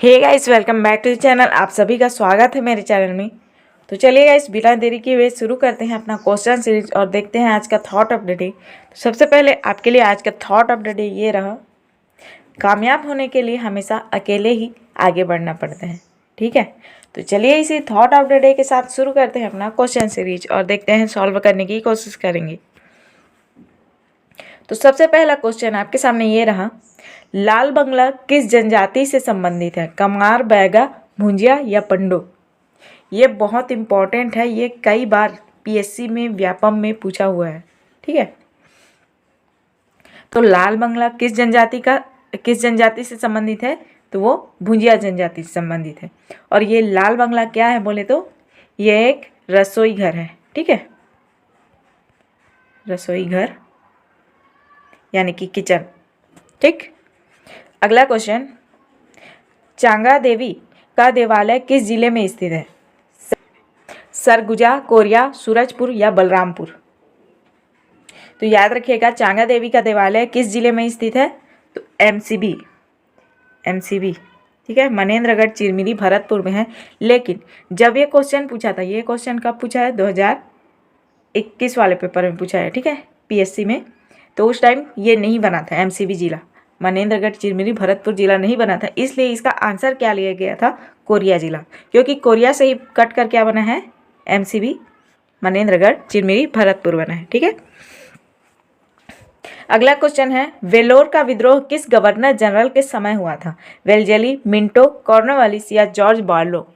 Hey guys, welcome back to the channel. आप सभी का स्वागत है मेरे चैनल में। तो चलिए गाइस, बिना देरी किए हुए शुरू करते हैं अपना क्वेश्चन सीरीज और देखते हैं आज का थॉट ऑफ द डे। तो सबसे पहले आपके लिए आज का थॉट ऑफ द डे ये रहा, कामयाब होने के लिए हमेशा अकेले ही आगे बढ़ना पड़ता है। ठीक है, तो चलिए इसी थॉट ऑफ द डे के साथ शुरू करते हैं अपना क्वेश्चन सीरीज और देखते हैं, सॉल्व करने की कोशिश करेंगे। तो सबसे पहला क्वेश्चन आपके सामने ये रहा, लाल बंगला किस जनजाति से संबंधित है? कमार, बैगा, भुंजिया या पंडो? ये बहुत इंपॉर्टेंट है, ये कई बार पीएससी में व्यापम में पूछा हुआ है। ठीक है, तो लाल बंगला किस जनजाति से संबंधित है? तो वो भुंजिया जनजाति से संबंधित है। और ये लाल बंगला क्या है बोले तो ये एक रसोई घर है। ठीक है, रसोई घर यानी कि किचन। ठीक, अगला क्वेश्चन, चांगा देवी का देवालय किस जिले में स्थित है? सरगुजा, कोरिया, सूरजपुर या बलरामपुर? तो याद रखिएगा, चांगा देवी का देवालय किस जिले में स्थित है? तो एमसीबी। ठीक है, मनेन्द्रगढ़, चिरमिरी, भरतपुर में है। लेकिन जब ये क्वेश्चन पूछा था, ये क्वेश्चन कब पूछा है? 2021 वाले पेपर में पूछा है। ठीक है, पीएससी में। तो उस टाइम ये नहीं बना था, एमसीबी जिला, मनेन्द्रगढ़, चिरमिरी, भरतपुर जिला नहीं बना था। इसलिए इसका आंसर क्या लिया गया था? कोरिया जिला, क्योंकि कोरिया से ही कट कर क्या बना है? एमसीबी, मनेन्द्रगढ़, चिरमिरी, भरतपुर बना है। ठीक है, अगला क्वेश्चन है, वेलोर का विद्रोह किस गवर्नर जनरल के समय हुआ था? वेलजेली, मिंटो, कॉर्नवालिस या जॉर्ज बार्लो?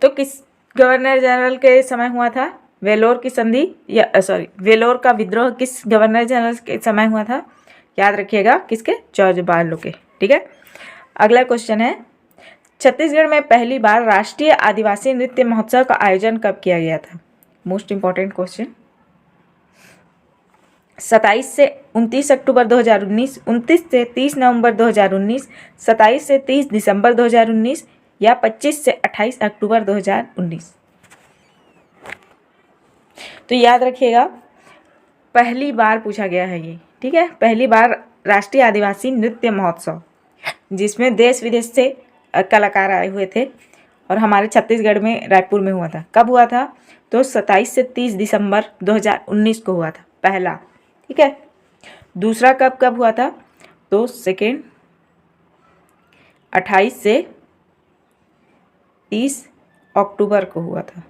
तो किस गवर्नर जनरल के समय हुआ था वेलोर की संधि, या वेलोर का विद्रोह किस गवर्नर जनरल के समय हुआ था? याद रखिएगा, किसके? जॉर्ज बार्लो के। ठीक है, अगला क्वेश्चन है, छत्तीसगढ़ में पहली बार राष्ट्रीय आदिवासी नृत्य महोत्सव का आयोजन कब किया गया था? Most important question. 27 से 29 अक्टूबर 2019, 29 से 30 नवंबर 2019, 27 से 30 दिसंबर 2019 या 25 से 28 अक्टूबर 2019? तो याद रखिएगा, पहली बार पूछा गया है ये। ठीक है, पहली बार राष्ट्रीय आदिवासी नृत्य महोत्सव, जिसमें देश विदेश से कलाकार आए हुए थे और हमारे छत्तीसगढ़ में रायपुर में हुआ था। कब हुआ था? तो 27 से 30 दिसंबर 2019 को हुआ था पहला। ठीक है, दूसरा कब हुआ था? तो सेकेंड 28 से 30 अक्टूबर को हुआ था,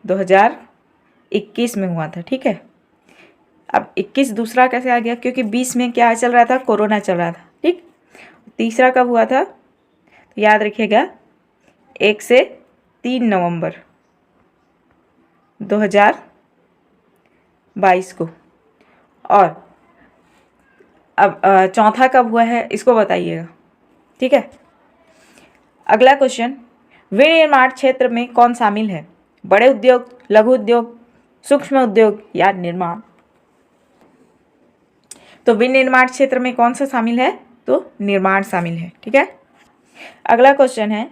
2021 में हुआ था। ठीक है, अब 21 दूसरा कैसे आ गया? क्योंकि 20 में क्या चल रहा था? कोरोना चल रहा था। ठीक, तीसरा कब हुआ था? तो याद रखिएगा, 1 से 3 नवंबर 2022 को। और अब चौथा कब हुआ है इसको बताइएगा। ठीक है, अगला क्वेश्चन, विनिर्माण क्षेत्र में कौन शामिल है? बड़े उद्योग, लघु उद्योग, सूक्ष्म उद्योग या निर्माण? तो विनिर्माण क्षेत्र में कौन सा शामिल है? तो निर्माण शामिल है। ठीक है, अगला क्वेश्चन है,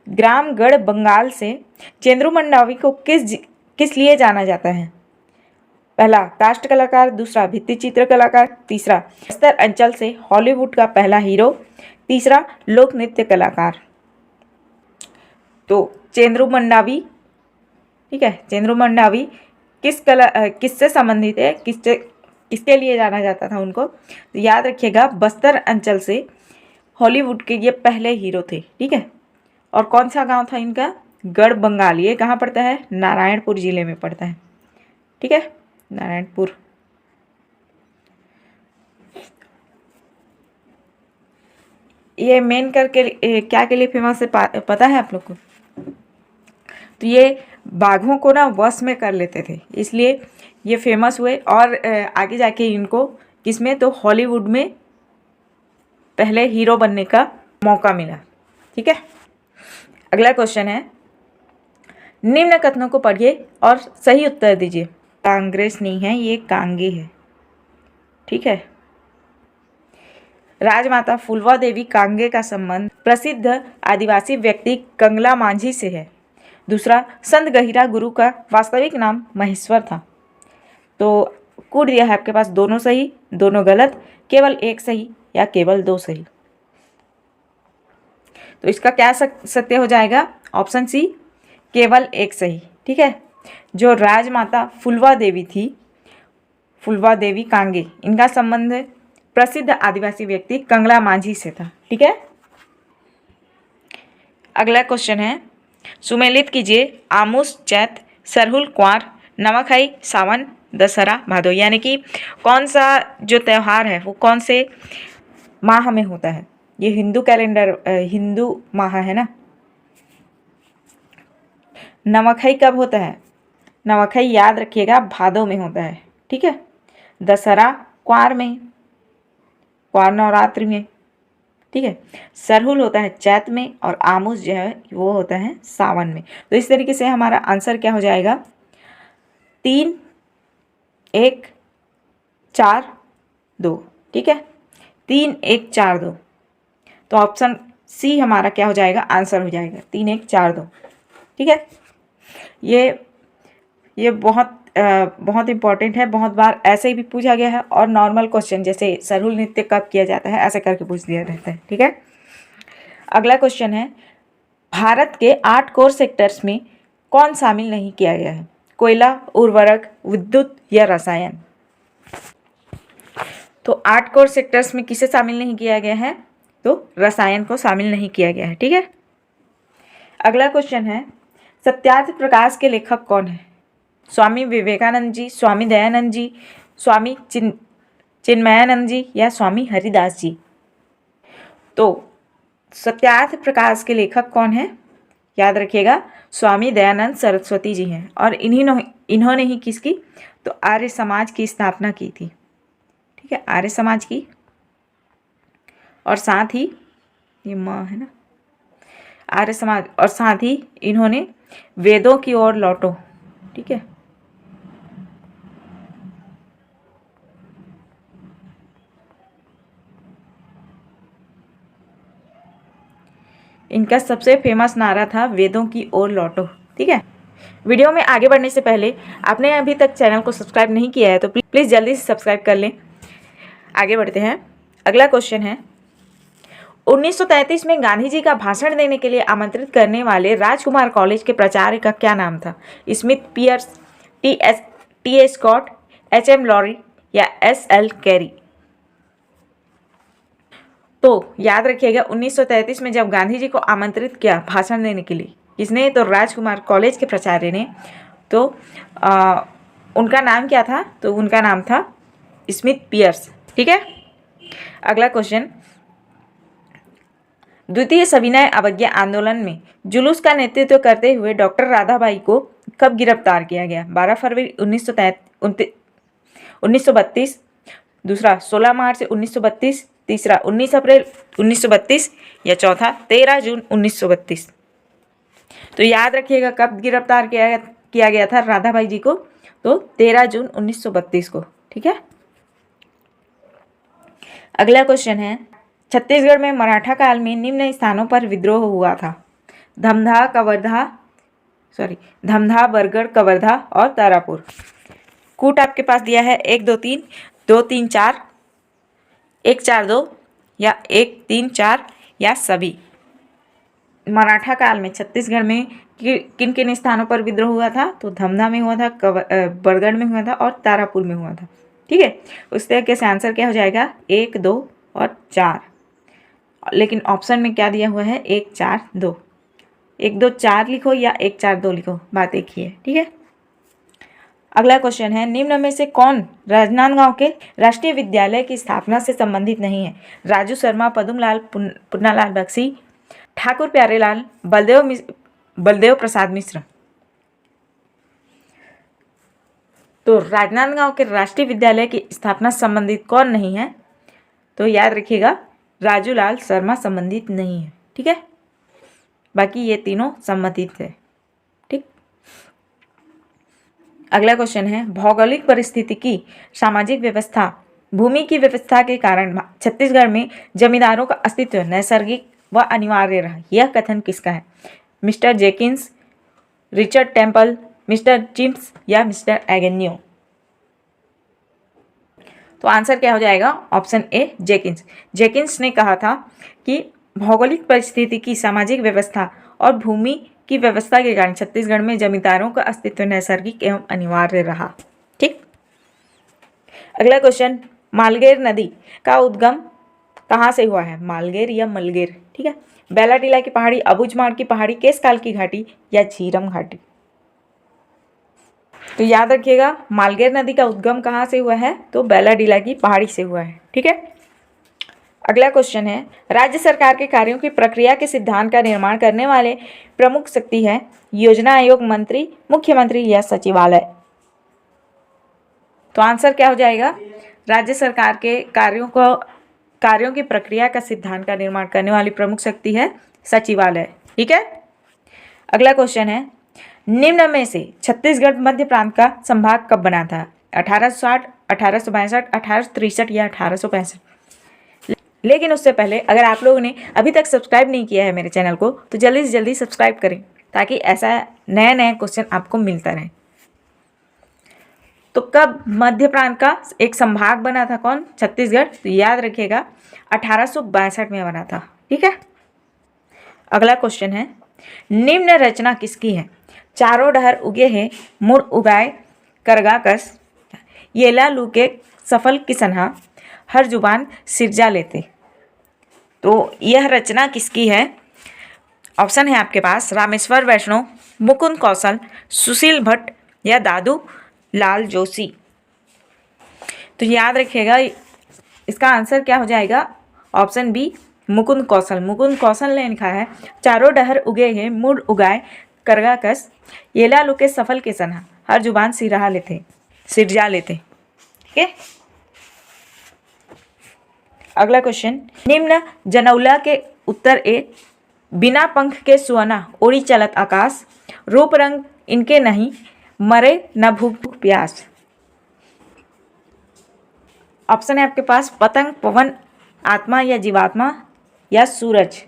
ग्राम गढ़ बंगाल से चेंद्रू मंडावी को किस लिए जाना जाता है? पहला कास्ट कलाकार, दूसरा भित्ति चित्र कलाकार, तीसरा बस्तर अंचल से हॉलीवुड का पहला हीरो, तीसरा लोक नृत्य कलाकार। तो चेंद्रू मंडावी, ठीक है, चेंद्रू मंडावी किससे संबंधित है? किसके लिए जाना जाता था उनको? तो याद रखिएगा, बस्तर अंचल से हॉलीवुड के ये पहले हीरो थे। ठीक है, और कौन सा गांव था इनका? गढ़ बंगाल। ये कहाँ पड़ता है? नारायणपुर जिले में पड़ता है। ठीक है, नारायणपुर। ये मेन करके क्या के लिए फेमस है पता है आप लोग को? तो ये बाघों को ना वश में कर लेते थे, इसलिए ये फेमस हुए और आगे जाके इनको किसमें? तो हॉलीवुड में पहले हीरो बनने का मौका मिला। ठीक है, अगला क्वेश्चन है, निम्न कथनों को पढ़िए और सही उत्तर दीजिए। कांग्रेस नहीं है, ये कांगे है। ठीक है, राजमाता फूलवा देवी कांगे का संबंध प्रसिद्ध आदिवासी व्यक्ति कंगला मांझी से है। दूसरा, संत गहिरा गुरु का वास्तविक नाम महेश्वर था। तो कूट दिया है आपके पास, दोनों सही, दोनों गलत, केवल एक सही या केवल दो सही। तो इसका क्या सत्य हो जाएगा? ऑप्शन सी, केवल एक सही। ठीक है। जो राजमाता फुलवा देवी थी, फुलवा देवी कांगे, इनका संबंध प्रसिद्ध आदिवासी व्यक्ति कंगला मांझी से था। ठीक है। अगला क्वेश्चन है, सुमेलित कीजिए आमूस चैत सरहुल क्वार नवाखाई सावन दशहरा भादो, यानी कि कौन सा जो त्यौहार है वो कौन से माह में होता है? ये हिंदू कैलेंडर हिंदू माह है ना। नवाखाई कब होता है? नवाखाई याद रखिएगा भादो में होता है। ठीक है। दशहरा क्वार में, क्वार नवरात्रि में। ठीक है। सरहुल होता है चैत में और आमूस जो है वो होता है सावन में। तो इस तरीके से हमारा आंसर क्या हो जाएगा? 3 1 4 2। ठीक है। 3 1 4 2। तो ऑप्शन सी हमारा क्या हो जाएगा? आंसर हो जाएगा 3 1 4 2। ठीक है। ये बहुत इंपॉर्टेंट है, बहुत बार ऐसे ही भी पूछा गया है, और नॉर्मल क्वेश्चन जैसे सरहुल नृत्य कब किया जाता है ऐसे करके पूछ दिया रहता है। ठीक है। अगला क्वेश्चन है, भारत के 8 कोर सेक्टर्स में कौन शामिल नहीं किया गया है? कोयला, उर्वरक, विद्युत या रसायन? तो 8 कोर सेक्टर्स में किसे शामिल नहीं किया गया है? तो रसायन को शामिल नहीं किया गया है। ठीक है। अगला क्वेश्चन है, सत्यार्थ प्रकाश के लेखक कौन है? स्वामी विवेकानंद जी, स्वामी दयानंद जी, स्वामी चिन्मयानंद जी या स्वामी हरिदास जी? तो सत्यार्थ प्रकाश के लेखक कौन है? याद रखिएगा, स्वामी दयानंद सरस्वती जी हैं, और इन्होंने ही किसकी? तो आर्य समाज की स्थापना की थी। ठीक है। आर्य समाज की, और साथ ही ये माँ है ना, आर्य समाज, और साथ ही इन्होंने वेदों की ओर लौटो। ठीक है। इनका सबसे फेमस नारा था वेदों की ओर लौटो। ठीक है। वीडियो में आगे बढ़ने से पहले आपने अभी तक चैनल को सब्सक्राइब नहीं किया है तो प्लीज़ जल्दी से सब्सक्राइब कर लें। आगे बढ़ते हैं। अगला क्वेश्चन है, 1933 में गांधी जी का भाषण देने के लिए आमंत्रित करने वाले राजकुमार कॉलेज के प्राचार्य का क्या नाम था? Smith Pierce, T A Scott, HM Lowry या SL कैरी? तो याद रखिएगा, 1933 में जब गांधी जी को आमंत्रित किया भाषण देने के लिए, किसने? तो राजकुमार कॉलेज के प्राचार्य ने। तो उनका नाम क्या था? तो उनका नाम था स्मिथ पियर्स। ठीक है। अगला क्वेश्चन, द्वितीय सविनय अवज्ञा आंदोलन में जुलूस का नेतृत्व करते हुए डॉक्टर राधाबाई को कब गिरफ्तार किया गया? 12 फरवरी 1932, दूसरा 16 मार्च 1932, तीसरा 19 अप्रैल 1932 या चौथा 13 जून 1932? तो याद रखिएगा कब गिरफ्तार किया गया था राधाबाई जी को? तो 13 जून 1932 को। ठीक है। अगला क्वेश्चन है, छत्तीसगढ़ में मराठा काल में निम्न स्थानों पर विद्रोह हुआ था? धमधा, बरगढ़, कवर्धा और तारापुर। कूट आपके पास दिया है 1 2 3, 2 3 4, 1 4 2 या 1 3 4 या सभी। मराठा काल में छत्तीसगढ़ में किन किन स्थानों पर विद्रोह हुआ था? तो धमधा में हुआ था, बरगढ़ में हुआ था और तारापुर में हुआ था। ठीक है। उस तरीके से आंसर क्या हो जाएगा? 1 2 और 4। लेकिन ऑप्शन में क्या दिया हुआ है? 1 4 2। 1 2 4 लिखो या 1 4 2 लिखो, बात एक ही है। ठीक है। अगला क्वेश्चन है, निम्न में से कौन राजनांदगांव के राष्ट्रीय विद्यालय की स्थापना से संबंधित नहीं है? राजू शर्मा, पदुमलाल, पुन्नालाल बख्शी, ठाकुर प्यारेलाल, बलदेव प्रसाद मिश्र? तो राजनांदगांव के राष्ट्रीय विद्यालय की स्थापना संबंधित कौन नहीं है? तो याद रखिएगा, राजूलाल शर्मा संबंधित नहीं है। ठीक है। बाकी ये तीनों संबंधित है। ठीक। अगला क्वेश्चन है, भौगोलिक परिस्थिति की सामाजिक व्यवस्था, भूमि की व्यवस्था के कारण छत्तीसगढ़ में जमींदारों का अस्तित्व नैसर्गिक व अनिवार्य रहा, यह कथन किसका है? Mister Jenkins, Richard Temple, Mister Chims या मिस्टर एगेन्यू? तो आंसर क्या हो जाएगा? Option A, जेकिंस। जेकिंस ने कहा था कि भौगोलिक परिस्थिति की सामाजिक व्यवस्था और भूमि की व्यवस्था के कारण छत्तीसगढ़ में जमींदारों का अस्तित्व नैसर्गिक एवं अनिवार्य रहा। ठीक। अगला क्वेश्चन, मालगेर नदी का उद्गम कहाँ से हुआ है? मालगेर या मलगेर? ठीक है। बैलाटीला की पहाड़ी, अबूझमाड़ की पहाड़ी, केशकाल की घाटी या झीरम घाटी? तो याद रखिएगा, मालगेर नदी का उद्गम कहाँ से हुआ है? तो बैलाडीला की पहाड़ी से हुआ है। ठीक है। अगला क्वेश्चन है, राज्य सरकार के कार्यों की प्रक्रिया के सिद्धांत का निर्माण करने वाले प्रमुख शक्ति है? योजना आयोग, मंत्री, मुख्यमंत्री या सचिवालय? तो आंसर क्या हो जाएगा? राज्य सरकार के कार्यों की प्रक्रिया का सिद्धांत का निर्माण करने वाली प्रमुख शक्ति है सचिवालय। ठीक है। अगला क्वेश्चन है, निम्न में से छत्तीसगढ़ मध्य प्रांत का संभाग कब बना था? 1860, 1862, 1863 या 1865? लेकिन उससे पहले अगर आप लोगों ने अभी तक सब्सक्राइब नहीं किया है मेरे चैनल को तो जल्दी से जल्दी सब्सक्राइब करें ताकि ऐसा नया नया क्वेश्चन आपको मिलता रहे। तो कब मध्य प्रांत का एक संभाग बना था? कौन? छत्तीसगढ़। तो याद रखिएगा 1862 में बना था। ठीक है। अगला क्वेश्चन है, निम्न रचना किसकी है? चारों डहर उगे हैं मुड़ उगाए करगा कस, येला लूके सफल किसनहा, हर जुबान सिरजा लेते। तो यह रचना किसकी है? ऑप्शन है आपके पास रामेश्वर वैष्णव, मुकुंद कौशल, सुशील भट्ट या दादू लाल जोशी। तो याद रखिएगा इसका आंसर क्या हो जाएगा? ऑप्शन बी मुकुंद कौशल। मुकुंद कौशल ने लिखा है, चारों डहर उगे हैं मुड़ उगाए करगा कस, येला लुके सफल के सनहा, हर जुबान सिरजा लेते। ठीक है। अगला क्वेश्चन, निम्न जनौला के उत्तर ए, बिना पंख के सुअना उड़ी चलत आकाश, रूप रंग इनके नहीं, मरे न भूख प्यास। ऑप्शन है आपके पास पतंग, पवन, आत्मा या जीवात्मा या सूरज।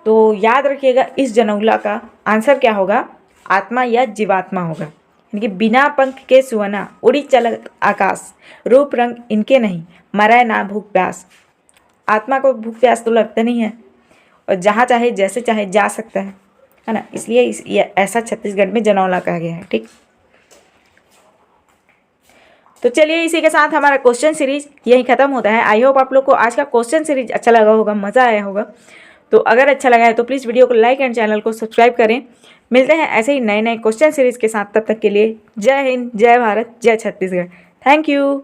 तो याद रखिएगा इस जनौला का आंसर क्या होगा? आत्मा या जीवात्मा होगा। यानी कि बिना पंख के सुअना उड़ी चलत आकाश, रूप रंग इनके नहीं, मरे ना भूख प्यास। आत्मा को भूख प्यास तो लगता नहीं है और जहाँ चाहे जैसे चाहे जा सकता है ना, इसलिए ऐसा छत्तीसगढ़ में जनौला कहा गया है। ठीक। तो चलिए इसी के साथ हमारा क्वेश्चन सीरीज यही खत्म होता है। आई होप आप लोग को आज का क्वेश्चन सीरीज अच्छा लगा होगा, मज़ा आया होगा। तो अगर अच्छा लगा है तो प्लीज़ वीडियो को लाइक एंड चैनल को सब्सक्राइब करें। मिलते हैं ऐसे ही नए नए क्वेश्चन सीरीज के साथ। तब तक के लिए जय हिंद, जय भारत, जय छत्तीसगढ़। Thank you.